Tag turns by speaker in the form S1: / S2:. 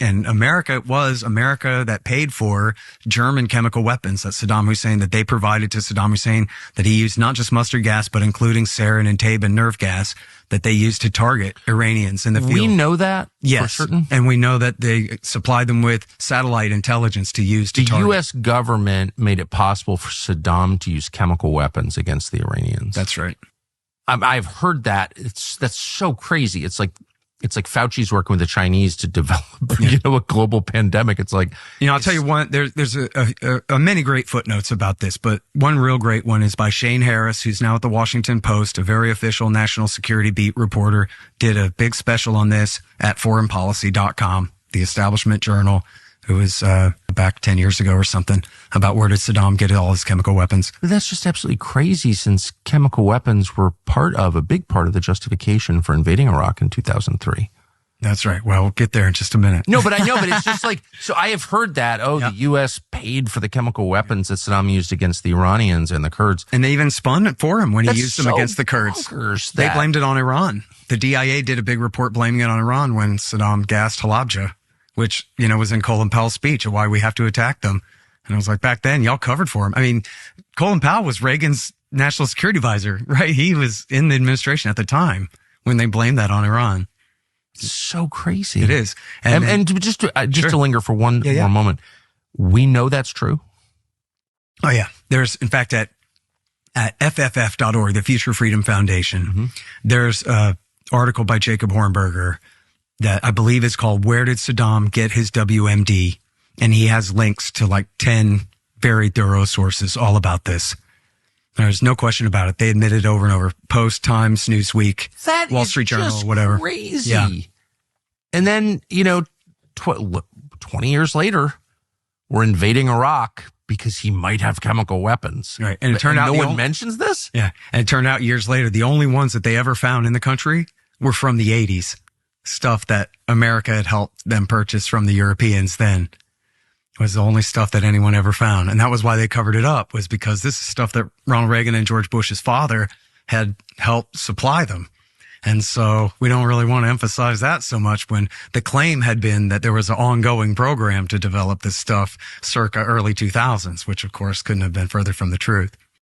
S1: And America was America that paid for German chemical weapons that Saddam Hussein, that they provided to Saddam Hussein, that he used not just mustard gas, but including sarin and tabe and nerve gas that they used to target Iranians in the field.
S2: We know that
S1: yes,
S2: for certain?
S1: And we know that they supplied them with satellite intelligence to use to target.
S2: The U.S. government made it possible for Saddam to use chemical weapons against the Iranians.
S1: That's right.
S2: I've heard that. That's so crazy. It's like Fauci's working with the Chinese to develop, a global pandemic. It's like,
S1: I'll tell you one, there's a many great footnotes about this, but one real great one is by Shane Harris, who's now at the Washington Post, a very official national security beat reporter, did a big special on this at foreignpolicy.com, the establishment journal. It was back 10 years ago or something, about where did Saddam get all his chemical weapons.
S2: But that's just absolutely crazy, since chemical weapons were a big part of the justification for invading Iraq in 2003.
S1: That's right. Well, we'll get there in just a minute.
S2: No, but I know, but it's just like, so I have heard that, the U.S. paid for the chemical weapons that Saddam used against the Iranians and the Kurds.
S1: And they even spun it for him when he used them against the Kurds. They blamed it on Iran. The DIA did a big report blaming it on Iran when Saddam gassed Halabja, which, was in Colin Powell's speech of why we have to attack them. And I was like, back then, y'all covered for him. I mean, Colin Powell was Reagan's national security advisor, right? He was in the administration at the time when they blamed that on Iran.
S2: It's so crazy.
S1: It is.
S2: And just to linger for one more moment, we know that's true.
S1: Oh, yeah. There's, in fact, at FFF.org, the Future Freedom Foundation, there's an article by Jacob Hornberger that I believe is called "Where Did Saddam Get His WMD?" And he has links to like 10 very thorough sources all about this. There's no question about it. They admitted over and over. Post, Times, Newsweek, Wall Street Journal, whatever.
S2: Crazy.
S1: Yeah.
S2: And then, 20 years later, we're invading Iraq because he might have chemical weapons.
S1: Right. And it turned out
S2: no one mentions this?
S1: Yeah. And it turned out years later, the only ones that they ever found in the country were from the 80s. Stuff that America had helped them purchase from the Europeans then. Was the only stuff that anyone ever found. And that was why they covered it up, was because this is stuff that Ronald Reagan and George Bush's father had helped supply them. And so we don't really want to emphasize that so much, when the claim had been that there was an ongoing program to develop this stuff circa early 2000s, which of course couldn't have been further from the truth.